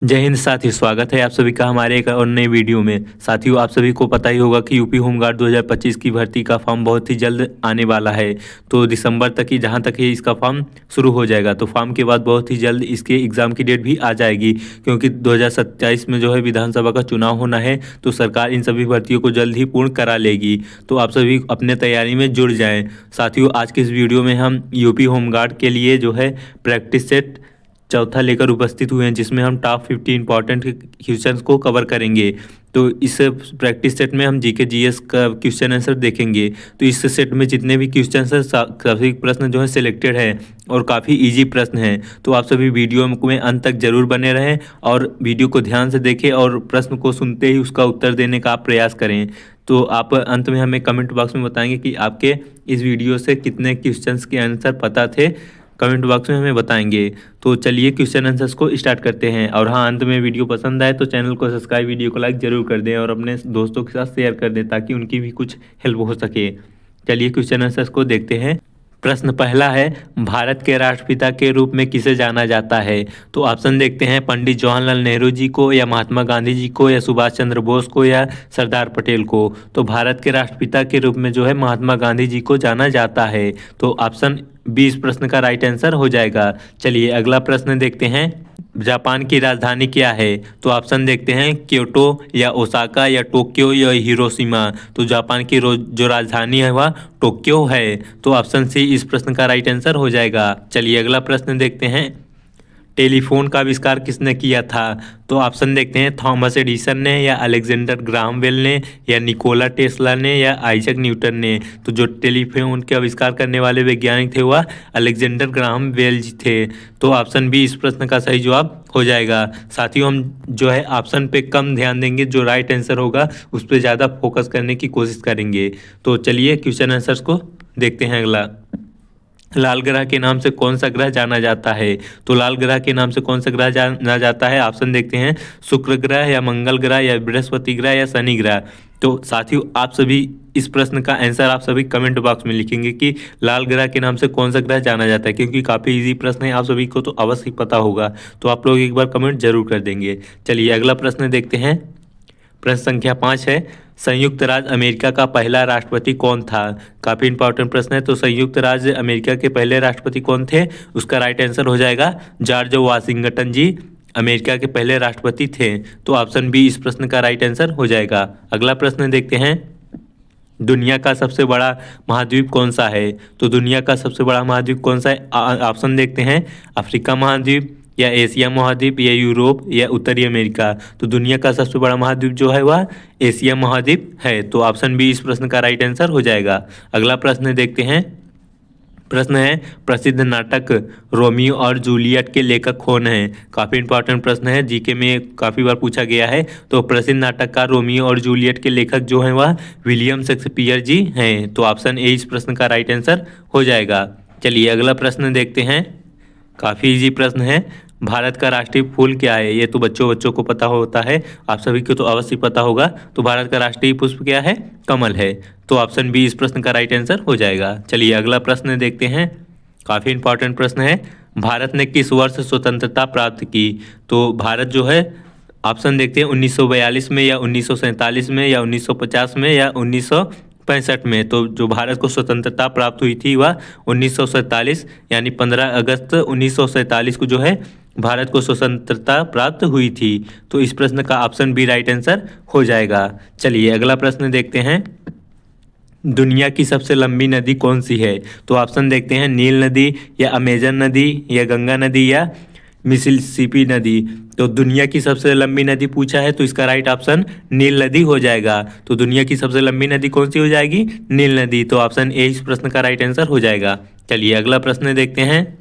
जय हिंद साथियों, स्वागत है आप सभी का हमारे एक और नए वीडियो में। साथियों, आप सभी को पता ही होगा कि यूपी होमगार्ड 2025 की भर्ती का फॉर्म बहुत ही जल्द आने वाला है। तो दिसंबर तक ही जहां तक ही इसका फॉर्म शुरू हो जाएगा, तो फॉर्म के बाद बहुत ही जल्द इसके एग्ज़ाम की डेट भी आ जाएगी, क्योंकि 2027 में जो है विधानसभा का चुनाव होना है। तो सरकार इन सभी भर्तियों को जल्द ही पूर्ण करा लेगी। तो आप सभी अपने तैयारी में जुड़ जाएँ। साथियों, आज के इस वीडियो में हम यूपी होमगार्ड के लिए जो है प्रैक्टिस सेट चौथा लेकर उपस्थित हुए हैं, जिसमें हम टॉप 50 इंपॉर्टेंट क्वेश्चंस को कवर करेंगे। तो इस प्रैक्टिस सेट में हम जीके जीएस का क्वेश्चन आंसर देखेंगे। तो इस सेट में जितने भी क्वेश्चन हैं सभी प्रश्न जो है सिलेक्टेड है और काफ़ी इजी प्रश्न हैं। तो आप सभी वीडियो में अंत तक जरूर बने रहें और वीडियो को ध्यान से देखें और प्रश्न को सुनते ही उसका उत्तर देने का आप प्रयास करें। तो आप अंत में हमें कमेंट बॉक्स में बताएंगे कि आपके इस वीडियो से कितने क्वेश्चंस के आंसर पता थे। कमेंट बॉक्स में हमें बताएंगे। तो चलिए क्वेश्चन आंसर्स को स्टार्ट करते हैं। और हाँ, अंत में वीडियो पसंद आए तो चैनल को सब्सक्राइब, वीडियो को लाइक जरूर कर दें और अपने दोस्तों के साथ शेयर कर दें ताकि उनकी भी कुछ हेल्प हो सके। चलिए क्वेश्चन आंसर्स को देखते हैं। प्रश्न पहला है, भारत के राष्ट्रपिता के रूप में किसे जाना जाता है? तो ऑप्शन देखते हैं, पंडित जवाहरलाल नेहरू जी को, या महात्मा गांधी जी को, या सुभाष चंद्र बोस को, या सरदार पटेल को। तो भारत के राष्ट्रपिता के रूप में जो है महात्मा गांधी जी को जाना जाता है। तो ऑप्शन 20 प्रश्न का राइट आंसर हो जाएगा। चलिए अगला प्रश्न देखते हैं, जापान की राजधानी क्या है? तो ऑप्शन देखते हैं, क्योटो, या ओसाका, या टोक्यो, या हिरोशिमा। तो जापान की जो राजधानी है वह टोक्यो है। तो ऑप्शन सी इस प्रश्न का राइट आंसर हो जाएगा। चलिए अगला प्रश्न देखते हैं, टेलीफोन का आविष्कार किसने किया था? तो ऑप्शन देखते हैं, थॉमस एडिसन ने, या अलेक्जेंडर ग्राहम बेल ने, या निकोला टेस्ला ने, या आइजक न्यूटन ने। तो जो टेलीफोन के आविष्कार करने वाले वैज्ञानिक थे वह अलेक्जेंडर ग्राहम बेल जी थे। तो ऑप्शन बी इस प्रश्न का सही जवाब हो जाएगा। साथियों, हम जो है ऑप्शन पे कम ध्यान देंगे, जो राइट आंसर होगा उस पर ज़्यादा फोकस करने की कोशिश करेंगे। तो चलिए क्वेश्चन आंसर्स को देखते हैं। अगला, लाल ग्रह के नाम से कौन सा ग्रह जाना जाता है? तो लाल ग्रह के नाम से कौन सा ग्रह जाना जाता है? ऑप्शन देखते हैं, शुक्र ग्रह, या मंगल ग्रह, या बृहस्पति ग्रह, या शनि ग्रह। तो साथियों, आप सभी इस प्रश्न का आंसर आप सभी कमेंट बॉक्स में लिखेंगे कि लाल ग्रह के नाम से कौन सा ग्रह जाना जाता है, क्योंकि काफ़ी इजी प्रश्न है, आप सभी को तो अवश्य पता होगा। तो आप लोग एक बार कमेंट जरूर कर देंगे। चलिए अगला प्रश्न देखते हैं। प्रश्न संख्या 5 है, संयुक्त राज्य अमेरिका का पहला राष्ट्रपति कौन था? काफ़ी इंपॉर्टेंट प्रश्न है। तो संयुक्त राज्य अमेरिका के पहले राष्ट्रपति कौन थे? उसका राइट आंसर हो जाएगा जॉर्ज वाशिंगटन जी अमेरिका के पहले राष्ट्रपति थे। तो ऑप्शन बी इस प्रश्न का राइट आंसर हो जाएगा। अगला प्रश्न देखते हैं, दुनिया का सबसे बड़ा महाद्वीप कौन सा है? तो दुनिया का सबसे बड़ा महाद्वीप कौन सा है? ऑप्शन देखते हैं, अफ्रीका महाद्वीप, या एशिया महाद्वीप, या यूरोप, या उत्तरी अमेरिका। तो दुनिया का सबसे बड़ा महाद्वीप जो है वह एशिया महाद्वीप है। तो ऑप्शन बी इस प्रश्न का राइट आंसर हो जाएगा। अगला प्रश्न देखते हैं। प्रश्न है, प्रसिद्ध नाटक रोमियो और जूलियट के लेखक कौन है? काफ़ी इंपॉर्टेंट प्रश्न है, जीके में काफ़ी बार पूछा गया है। तो प्रसिद्ध नाटककार रोमियो और जूलियट के लेखक जो हैं वह विलियम शेक्सपियर जी हैं। तो ऑप्शन ए इस प्रश्न का राइट आंसर हो जाएगा। चलिए अगला प्रश्न देखते हैं। काफ़ी इजी प्रश्न है, भारत का राष्ट्रीय फूल क्या है? ये तो बच्चों को पता होता है, आप सभी को तो अवश्य पता होगा। तो भारत का राष्ट्रीय पुष्प क्या है? कमल है। तो ऑप्शन बी इस प्रश्न का राइट आंसर हो जाएगा। चलिए अगला प्रश्न देखते हैं। काफ़ी इंपॉर्टेंट प्रश्न है, भारत ने किस वर्ष स्वतंत्रता प्राप्त की? तो भारत जो है, ऑप्शन देखते हैं, 1942 में, या 1947 में, या 1950 में, या 1965 में। तो जो भारत को स्वतंत्रता प्राप्त हुई थी वह 1947 यानी 15 अगस्त 1947 को जो है भारत को स्वतंत्रता प्राप्त हुई थी। तो इस प्रश्न का ऑप्शन बी राइट आंसर हो जाएगा। चलिए अगला प्रश्न देखते हैं, दुनिया की सबसे लंबी नदी कौन सी है? तो ऑप्शन देखते हैं, नील नदी, या अमेजन नदी, या गंगा नदी, या मिसिसिपी नदी। तो दुनिया की सबसे लंबी नदी पूछा है, तो इसका राइट ऑप्शन नील नदी हो जाएगा। तो दुनिया की सबसे लंबी नदी कौन सी हो जाएगी? नील नदी। तो ऑप्शन ए इस प्रश्न का राइट आंसर हो जाएगा। चलिए अगला प्रश्न देखते हैं,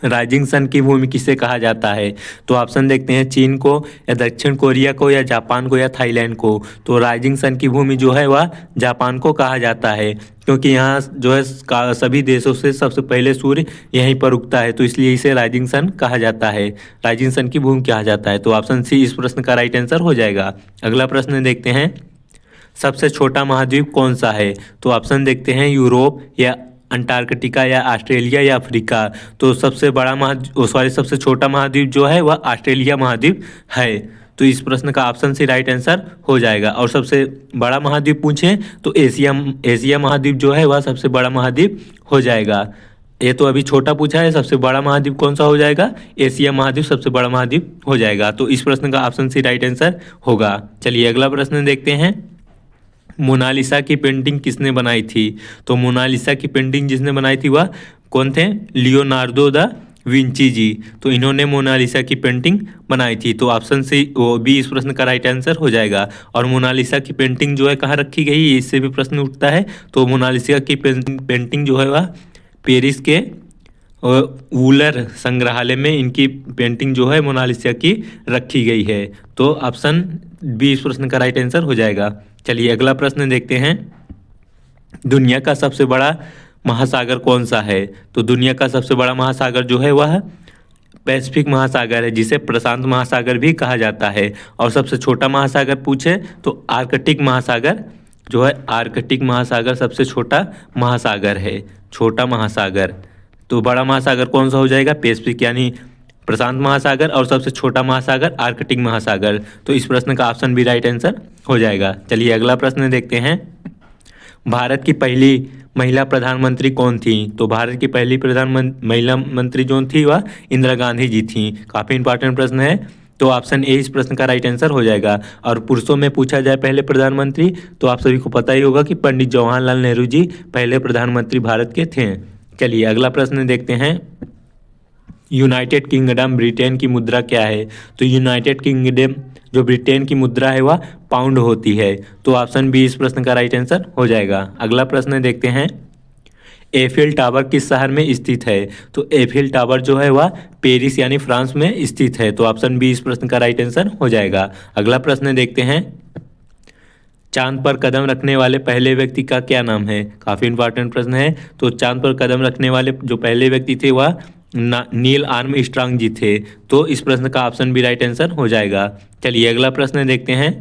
राइजिंग सन की भूमि किसे कहा जाता है? तो ऑप्शन देखते हैं, चीन को, या दक्षिण कोरिया को, या जापान को, या थाईलैंड को। तो राइजिंग सन की भूमि जो है वह जापान को कहा जाता है, क्योंकि यहाँ जो है सभी देशों से सबसे पहले सूर्य यहीं पर उगता है, तो इसलिए इसे राइजिंग सन कहा जाता है, राइजिंग सन की भूमि कहा जाता है। तो ऑप्शन सी इस प्रश्न का राइट आंसर हो जाएगा। अगला प्रश्न देखते हैं, सबसे छोटा महाद्वीप कौन सा है? तो ऑप्शन देखते हैं, यूरोप, या अंटार्कटिका या ऑस्ट्रेलिया या अफ्रीका। तो सबसे बड़ा सबसे छोटा महाद्वीप जो है वह ऑस्ट्रेलिया महाद्वीप है। तो इस प्रश्न का ऑप्शन सी राइट आंसर हो जाएगा। और सबसे बड़ा महाद्वीप पूछें तो एशिया महाद्वीप जो है वह सबसे बड़ा महाद्वीप हो जाएगा। ये तो अभी छोटा पूछा है, सबसे बड़ा महाद्वीप कौन सा हो जाएगा? एशिया महाद्वीप सबसे बड़ा महाद्वीप हो जाएगा। तो इस प्रश्न का ऑप्शन सी राइट आंसर होगा। चलिए अगला प्रश्न देखते हैं। मोनालिसा की पेंटिंग किसने बनाई थी? तो मोनालिसा की पेंटिंग जिसने बनाई थी वह कौन थे? लियोनार्डो दा विंची जी। तो इन्होंने मोनालिसा की पेंटिंग बनाई थी। तो ऑप्शन सी बी इस प्रश्न का राइट आंसर हो जाएगा। और मोनालिसा की पेंटिंग जो है कहाँ रखी गई, इससे भी प्रश्न उठता है। तो मोनालिसा की पेंटिंग जो है वह पेरिस के वूलर संग्रहालय में इनकी पेंटिंग जो है मोनालिसा की रखी गई है। तो ऑप्शन बी इस प्रश्न का राइट आंसर हो जाएगा। चलिए अगला प्रश्न देखते हैं। दुनिया का सबसे बड़ा महासागर कौन सा है? तो दुनिया का सबसे बड़ा महासागर जो है वह पैसिफिक महासागर है, जिसे प्रशांत महासागर भी कहा जाता है। और सबसे छोटा महासागर पूछे तो आर्कटिक महासागर जो है, आर्कटिक महासागर सबसे छोटा महासागर है, छोटा महासागर। तो बड़ा महासागर कौन सा हो जाएगा? पैसिफिक यानी प्रशांत महासागर, और सबसे छोटा महासागर आर्कटिक महासागर। तो इस प्रश्न का ऑप्शन भी राइट आंसर हो जाएगा। चलिए अगला प्रश्न देखते हैं। भारत की पहली महिला प्रधानमंत्री कौन थी? तो भारत की पहली महिला मंत्री जो थी वह इंदिरा गांधी जी थी। काफ़ी इंपॉर्टेंट प्रश्न है। तो ऑप्शन ए इस प्रश्न का राइट आंसर हो जाएगा। और पुरुषों में पूछा जाए पहले प्रधानमंत्री, तो आप सभी को पता ही होगा कि पंडित जवाहरलाल नेहरू जी पहले प्रधानमंत्री भारत के थे। चलिए अगला प्रश्न देखते हैं। यूनाइटेड किंगडम ब्रिटेन की मुद्रा क्या है? तो यूनाइटेड किंगडम जो ब्रिटेन की मुद्रा है वह पाउंड होती है। तो ऑप्शन बी इस प्रश्न का राइट आंसर हो जाएगा। अगला प्रश्न देखते हैं। एफिल टावर किस शहर में स्थित है? तो एफिल टावर जो है वह पेरिस यानी फ्रांस में स्थित है। तो ऑप्शन बी इस प्रश्न का राइट आंसर हो जाएगा। अगला प्रश्न देखते हैं। चांद पर कदम रखने वाले पहले व्यक्ति का क्या नाम है? काफ़ी इंपॉर्टेंट प्रश्न है। तो चांद पर कदम रखने वाले जो पहले व्यक्ति थे वह नील आर्मस्ट्रांग जी थे। तो इस प्रश्न का ऑप्शन भी राइट आंसर हो जाएगा। चलिए अगला प्रश्न देखते हैं।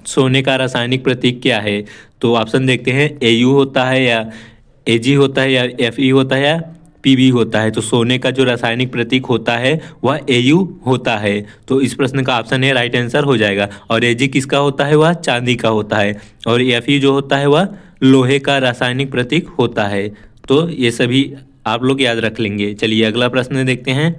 सोने का रासायनिक प्रतीक क्या है? तो ऑप्शन देखते हैं। AU होता है या AG होता है या FE होता है या PB होता है। तो सोने का जो रासायनिक प्रतीक होता है वह AU होता है। तो इस प्रश्न का ऑप्शन है राइट आंसर हो जाएगा। और AG किसका होता है? वह चांदी का होता है। और FE जो होता है वह लोहे का रासायनिक प्रतीक होता है। तो ये सभी आप लोग याद रख लेंगे। चलिए अगला प्रश्न देखते हैं।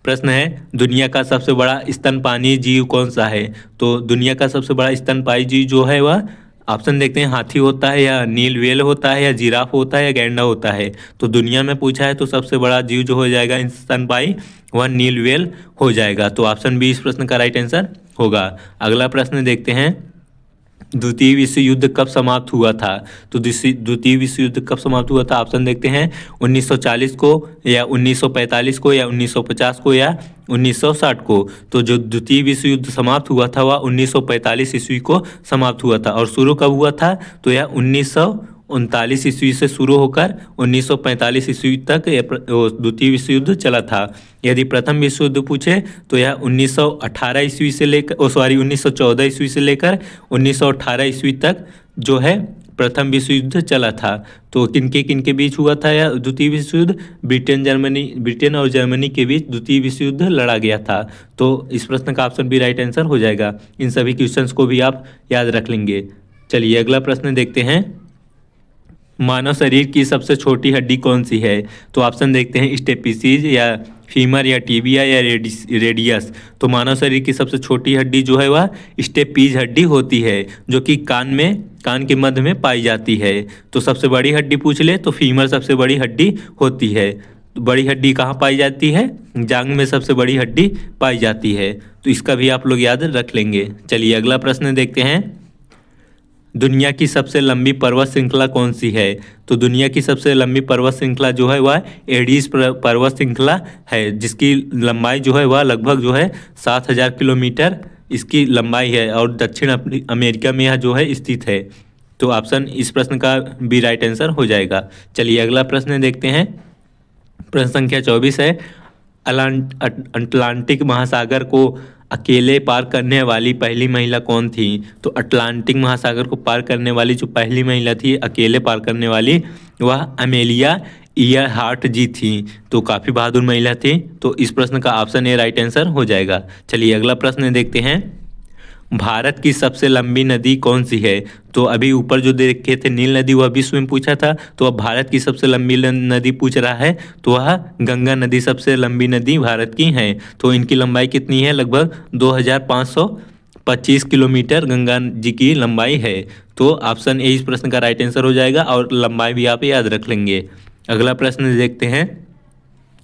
प्रश्न है दुनिया का सबसे बड़ा स्तनपानी जीव कौन सा है? तो दुनिया का सबसे बड़ा स्तनपाई जीव जो है वह ऑप्शन देखते हैं। हाथी होता है या नील व्हेल होता है या जिराफ होता है या गैंडा होता है। तो दुनिया में पूछा है तो सबसे बड़ा जीव जो हो जाएगा स्तनपाई वह नील व्हेल हो जाएगा। तो ऑप्शन बी इस प्रश्न का राइट आंसर होगा। अगला प्रश्न देखते हैं। द्वितीय विश्व युद्ध कब समाप्त हुआ था? तो द्वितीय विश्व युद्ध कब समाप्त हुआ था? ऑप्शन देखते हैं। 1940 को या 1945 को या 1950 को या 1960 को। तो जो द्वितीय विश्व युद्ध समाप्त हुआ था वह 1945 ईस्वी को समाप्त हुआ था। और शुरू कब हुआ था? तो यह 1939 ईस्वी से शुरू होकर 1945 ईस्वी तक द्वितीय विश्व युद्ध चला था। यदि प्रथम विश्व युद्ध पूछे तो यह 1918 ईस्वी से लेकर 1914 ईस्वी से लेकर 1918 ईस्वी तक जो है प्रथम विश्व युद्ध चला था। तो किनके बीच हुआ था यह द्वितीय विश्व युद्ध? ब्रिटेन और जर्मनी के बीच द्वितीय विश्व युद्ध लड़ा गया था। तो इस प्रश्न का ऑप्शन भी राइट आंसर हो जाएगा। इन सभी क्वेश्चंस को भी आप याद रख लेंगे। चलिए अगला प्रश्न देखते हैं। मानव शरीर की सबसे छोटी हड्डी कौन सी है? तो ऑप्शन देखते हैं। स्टेपिसीज या फीमर या टीबिया या रेडियस। तो मानव शरीर की सबसे छोटी हड्डी जो है वह स्टेपीज हड्डी होती है, जो कि कान के मध्य में पाई जाती है। तो सबसे बड़ी हड्डी पूछ ले तो फीमर सबसे बड़ी हड्डी होती है। तो बड़ी हड्डी कहाँ पाई जाती है? जांघ में सबसे बड़ी हड्डी पाई जाती है। तो इसका भी आप लोग याद रख लेंगे। चलिए अगला प्रश्न देखते हैं। दुनिया की सबसे लंबी पर्वत श्रृंखला कौन सी है? तो दुनिया की सबसे लंबी पर्वत श्रृंखला जो है वह एडीज पर्वत श्रृंखला है, जिसकी लंबाई जो है वह लगभग जो है 7000 किलोमीटर इसकी लंबाई है। और दक्षिण अमेरिका में यह जो है स्थित है। तो ऑप्शन इस प्रश्न का भी राइट आंसर हो जाएगा। चलिए अगला प्रश्न देखते हैं। प्रश्न संख्या 24 है। अटलांटिक महासागर को अकेले पार करने वाली पहली महिला कौन थी? तो अटलांटिक महासागर को पार करने वाली जो पहली महिला थी अकेले पार करने वाली वह अमेलिया ईयरहार्ट जी थी। तो काफ़ी बहादुर महिला थी। तो इस प्रश्न का ऑप्शन ए राइट आंसर हो जाएगा। चलिए अगला प्रश्न देखते हैं। भारत की सबसे लंबी नदी कौन सी है? तो अभी ऊपर जो देखे थे नील नदी, वह विश्व में पूछा था। तो अब भारत की सबसे लंबी नदी पूछ रहा है, तो वह गंगा नदी सबसे लंबी नदी भारत की है। तो इनकी लंबाई कितनी है? लगभग 2525 किलोमीटर गंगा जी की लंबाई है। तो ऑप्शन ए इस प्रश्न का राइट आंसर हो जाएगा और लंबाई भी आप याद रख लेंगे। अगला प्रश्न देखते हैं।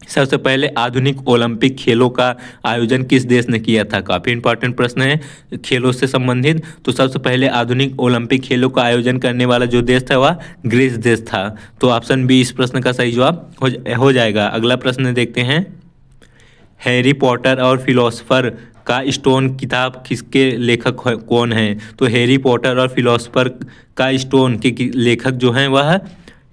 सबसे पहले आधुनिक ओलंपिक खेलों का आयोजन किस देश ने किया था? काफ़ी इंपॉर्टेंट प्रश्न है खेलों से संबंधित। तो सबसे पहले आधुनिक ओलंपिक खेलों का आयोजन करने वाला जो देश था वह ग्रीस देश था। तो ऑप्शन बी इस प्रश्न का सही जवाब हो जाएगा। अगला प्रश्न देखते हैं। हैरी पॉटर और फिलोसफर का स्टोन किताब किसके लेखक कौन हैं? तो हैरी पॉटर और फिलोसफर का स्टोन के लेखक जो हैं वह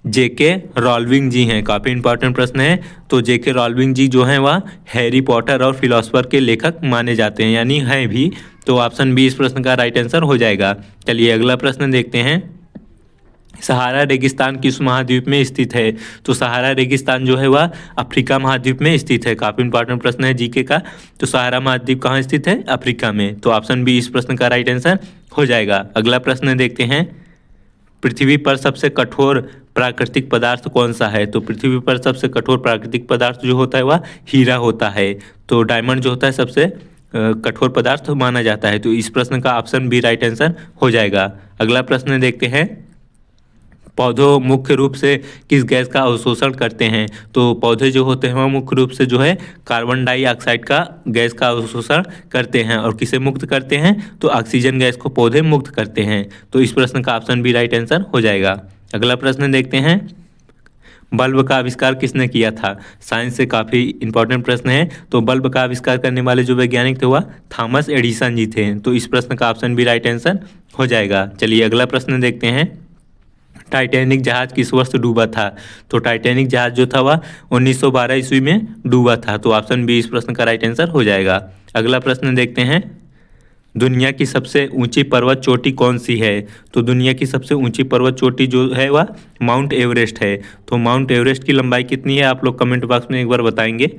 जेके रॉलिंग जी हैं। काफ़ी इंपॉर्टेंट प्रश्न है। तो जेके रॉलिंग जी जो हैं वह हैरी पॉटर और फिलोसफर के लेखक माने जाते हैं, यानी हैं भी। तो ऑप्शन बी इस प्रश्न का राइट आंसर हो जाएगा। चलिए अगला प्रश्न देखते हैं। सहारा रेगिस्तान किस महाद्वीप में स्थित है? तो सहारा रेगिस्तान जो है वह अफ्रीका महाद्वीप में स्थित है। काफ़ी इंपॉर्टेंट प्रश्न है जीके का। तो सहारा महाद्वीप कहाँ स्थित है? अफ्रीका में। तो ऑप्शन बी इस प्रश्न का राइट आंसर हो जाएगा। अगला प्रश्न देखते हैं। पृथ्वी पर सबसे कठोर प्राकृतिक पदार्थ कौन सा है? तो पृथ्वी पर सबसे कठोर प्राकृतिक पदार्थ जो होता है वह हीरा होता है। तो डायमंड जो होता है सबसे कठोर पदार्थ माना जाता है। तो इस प्रश्न का ऑप्शन बी राइट आंसर हो जाएगा। अगला प्रश्न देखते हैं। पौधों मुख्य रूप से किस गैस का अवशोषण करते हैं? तो पौधे जो होते हैं वह मुख्य रूप से जो है कार्बन डाइऑक्साइड का गैस का अवशोषण करते हैं। और किसे मुक्त करते हैं? तो ऑक्सीजन गैस को पौधे मुक्त करते हैं। तो इस प्रश्न का ऑप्शन बी राइट आंसर हो जाएगा। अगला प्रश्न देखते हैं। बल्ब का आविष्कार किसने किया था? साइंस से काफ़ी इंपॉर्टेंट प्रश्न है। तो बल्ब का आविष्कार करने वाले जो वैज्ञानिक थे वह थॉमस एडिसन जी थे। तो इस प्रश्न का ऑप्शन बी राइट आंसर हो जाएगा। चलिए अगला प्रश्न देखते हैं। टाइटैनिक जहाज किस वर्ष डूबा था? तो टाइटैनिक जहाज जो था वह 1912 ईस्वी में डूबा था। तो ऑप्शन बी इस प्रश्न का राइट आंसर हो जाएगा। अगला प्रश्न देखते हैं। दुनिया की सबसे ऊंची पर्वत चोटी कौन सी है? तो दुनिया की सबसे ऊंची पर्वत चोटी जो है वह माउंट एवरेस्ट है। तो माउंट एवरेस्ट की लंबाई कितनी है? आप लोग कमेंट बॉक्स में एक बार बताएंगे।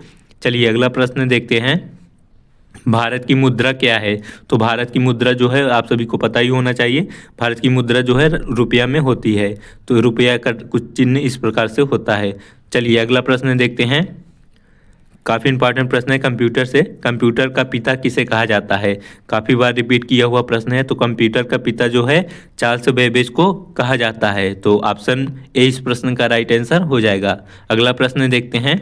चलिए अगला प्रश्न देखते हैं। भारत की मुद्रा क्या है? तो भारत की मुद्रा जो है आप सभी को पता ही होना चाहिए। भारत की मुद्रा जो है रुपया में होती है। तो रुपया का कुछ चिन्ह इस प्रकार से होता है। चलिए अगला प्रश्न देखते हैं। काफ़ी इंपॉर्टेंट प्रश्न है कंप्यूटर से। कंप्यूटर का पिता किसे कहा जाता है? काफ़ी बार रिपीट किया हुआ प्रश्न है। तो कंप्यूटर का पिता जो है चार्ल्स बेबेज को कहा जाता है। तो ऑप्शन ए इस प्रश्न का राइट आंसर हो जाएगा। अगला प्रश्न देखते हैं।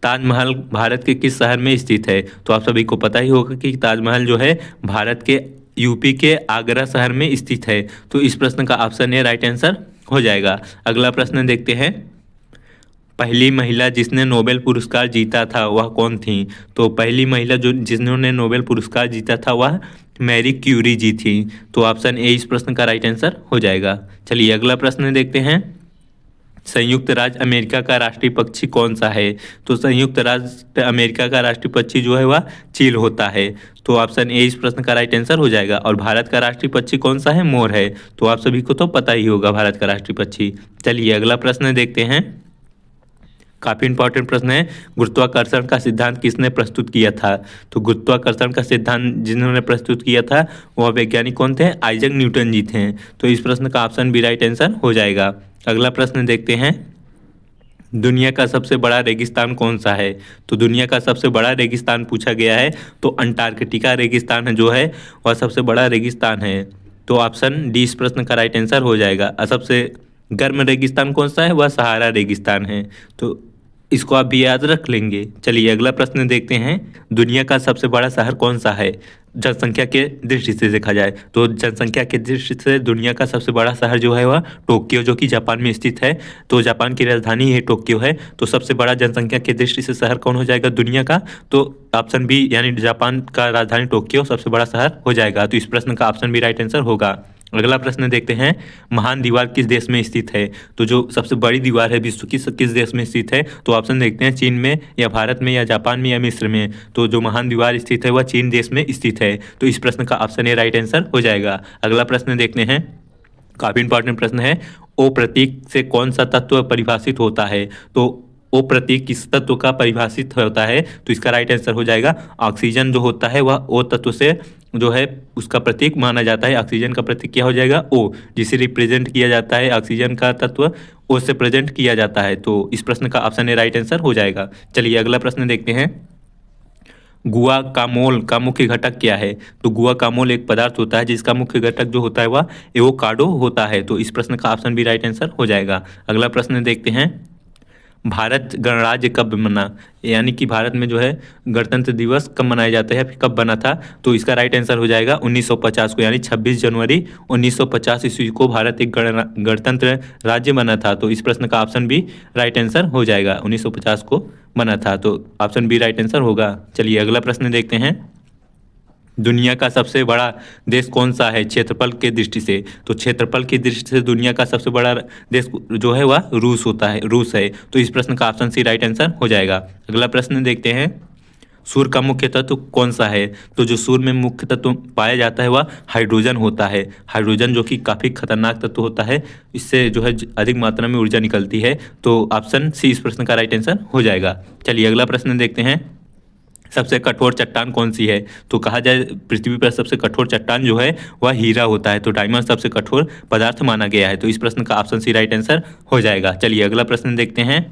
ताजमहल भारत के किस शहर में स्थित है? तो आप सभी को पता ही होगा कि ताजमहल जो है भारत के यूपी के आगरा शहर में स्थित है। तो इस प्रश्न का ऑप्शन ए राइट आंसर हो जाएगा। अगला प्रश्न देखते हैं। पहली महिला जिसने नोबेल पुरस्कार जीता था वह कौन थी? तो पहली महिला जो जिन्होंने नोबेल पुरस्कार जीता था वह मैरी क्यूरी जी थी। तो ऑप्शन ए इस प्रश्न का राइट आंसर हो जाएगा। चलिए अगला प्रश्न देखते हैं। संयुक्त राज्य अमेरिका का राष्ट्रीय पक्षी कौन सा है? तो संयुक्त राज्य अमेरिका का राष्ट्रीय पक्षी जो है वह चील होता है। तो ऑप्शन ए इस प्रश्न का राइट आंसर हो जाएगा। और भारत का राष्ट्रीय पक्षी कौन सा है? मोर है। तो आप सभी को तो पता ही होगा भारत का राष्ट्रीय पक्षी। चलिए अगला प्रश्न देखते हैं। काफ़ी इंपॉर्टेंट प्रश्न है। गुरुत्वाकर्षण का सिद्धांत किसने प्रस्तुत किया था? तो गुरुत्वाकर्षण का सिद्धांत जिन्होंने प्रस्तुत किया था वह वैज्ञानिक कौन थे? आइजैक न्यूटन जी थे। तो इस प्रश्न का ऑप्शन बी राइट आंसर हो जाएगा। अगला प्रश्न देखते हैं। दुनिया का सबसे बड़ा रेगिस्तान कौन सा है? तो दुनिया का सबसे बड़ा रेगिस्तान पूछा गया है। तो अंटार्कटिका रेगिस्तान जो है वह सबसे बड़ा रेगिस्तान है। तो ऑप्शन डी इस प्रश्न का राइट आंसर हो जाएगा। और सबसे गर्म रेगिस्तान कौन सा है? वह सहारा रेगिस्तान है। तो इसको आप भी याद रख लेंगे। चलिए अगला प्रश्न देखते हैं। दुनिया का सबसे बड़ा शहर कौन सा है? जनसंख्या के दृष्टि से देखा जाए तो जनसंख्या के दृष्टि से दुनिया का सबसे बड़ा शहर जो है वह टोक्यो जो कि जापान में स्थित है। तो जापान की राजधानी है टोक्यो है। तो सबसे बड़ा जनसंख्या के दृष्टि से शहर कौन हो जाएगा दुनिया का? तो ऑप्शन बी यानी जापान का राजधानी टोक्यो सबसे बड़ा शहर हो जाएगा। तो इस प्रश्न का ऑप्शन बी राइट आंसर होगा। अगला प्रश्न देखते हैं। महान दीवार किस देश में स्थित है? तो जो सबसे बड़ी दीवार है विश्व की किस देश में स्थित है? तो ऑप्शन देखते हैं। चीन में या भारत में या जापान में या मिस्र में। तो जो महान दीवार स्थित है वह चीन देश में स्थित है। तो इस प्रश्न का ऑप्शन ए राइट आंसर हो जाएगा। अगला प्रश्न देखते हैं। काफ़ी इंपॉर्टेंट प्रश्न है। ओ प्रतीक से कौन सा तत्व परिभाषित होता है? तो ओ प्रतीक किस तत्व का परिभाषित होता है? तो इसका राइट आंसर हो जाएगा ऑक्सीजन जो होता है वह ओ तत्व से जो है उसका प्रतीक माना जाता है। ऑक्सीजन का प्रतीक क्या हो जाएगा? ओ, जिसे रिप्रेजेंट किया जाता है ऑक्सीजन का तत्व ओ से प्रेजेंट किया जाता है। तो इस प्रश्न का ऑप्शन ए राइट आंसर हो जाएगा। चलिए अगला प्रश्न देखते हैं। गुआकामोल का मुख्य घटक क्या है? तो गुआकामोल एक पदार्थ होता है जिसका मुख्य घटक जो होता है वह एवोकाडो होता है। तो इस प्रश्न का ऑप्शन भी राइट आंसर हो जाएगा। अगला प्रश्न देखते हैं। भारत गणराज्य कब बना? यानी कि भारत में जो है गणतंत्र दिवस कब मनाया जाता है, कब बना था? तो इसका राइट आंसर हो जाएगा 1950 को, यानी 26 जनवरी 1950 ईस्वी को भारत एक गणतंत्र राज्य बना था। तो इस प्रश्न का ऑप्शन भी राइट आंसर हो जाएगा, 1950 को बना था। तो ऑप्शन बी राइट आंसर होगा। चलिए अगला प्रश्न देखते हैं। दुनिया का सबसे बड़ा देश कौन सा है क्षेत्रफल के दृष्टि से? तो क्षेत्रफल की दृष्टि से दुनिया का सबसे बड़ा देश जो है वह रूस होता है, रूस है। तो इस प्रश्न का ऑप्शन सी राइट आंसर हो जाएगा। अगला प्रश्न देखते हैं। सूर्य का मुख्य तत्व कौन सा है? तो जो सूर्य में मुख्य तत्व पाया जाता है वह हाइड्रोजन होता है। हाइड्रोजन जो कि काफ़ी खतरनाक तत्व होता है, इससे जो है अधिक मात्रा में ऊर्जा निकलती है। तो ऑप्शन सी इस प्रश्न का राइट आंसर हो जाएगा। चलिए अगला प्रश्न देखते हैं। सबसे कठोर चट्टान कौन सी है? तो कहा जाए पृथ्वी पर सबसे कठोर चट्टान जो है वह हीरा होता है। तो डायमंड सबसे कठोर पदार्थ माना गया है। तो इस प्रश्न का ऑप्शन सी राइट आंसर हो जाएगा। चलिए अगला प्रश्न देखते हैं।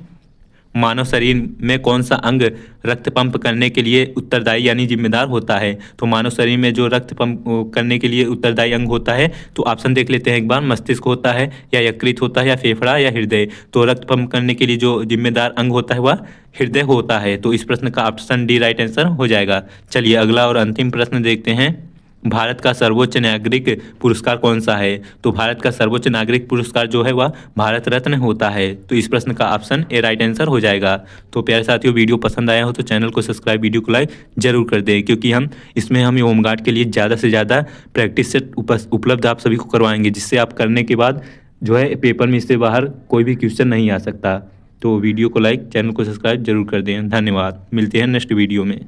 मानव शरीर में कौन सा अंग रक्त पंप करने के लिए उत्तरदायी यानी जिम्मेदार होता है? तो मानव शरीर में जो रक्त पंप करने के लिए उत्तरदायी अंग होता है, तो ऑप्शन देख लेते हैं एक बार। मस्तिष्क होता है, या यकृत होता है, या फेफड़ा, या हृदय? तो रक्त पंप करने के लिए जो जिम्मेदार अंग होता है वह हृदय होता है। तो इस प्रश्न का ऑप्शन डी राइट आंसर हो जाएगा। चलिए अगला और अंतिम प्रश्न देखते हैं। भारत का सर्वोच्च नागरिक पुरस्कार कौन सा है? तो भारत का सर्वोच्च नागरिक पुरस्कार जो है वह भारत रत्न होता है। तो इस प्रश्न का ऑप्शन ए राइट आंसर हो जाएगा। तो प्यारे साथियों, वीडियो पसंद आया हो तो चैनल को सब्सक्राइब, वीडियो को लाइक जरूर कर दें, क्योंकि हम इसमें होमगार्ड के लिए ज़्यादा से ज़्यादा प्रैक्टिस सेट उपलब्ध आप सभी को करवाएंगे, जिससे आप करने के बाद जो है पेपर में इससे बाहर कोई भी क्वेश्चन नहीं आ सकता। तो वीडियो को लाइक, चैनल को सब्सक्राइब जरूर कर दें। धन्यवाद। मिलते हैं नेक्स्ट वीडियो में।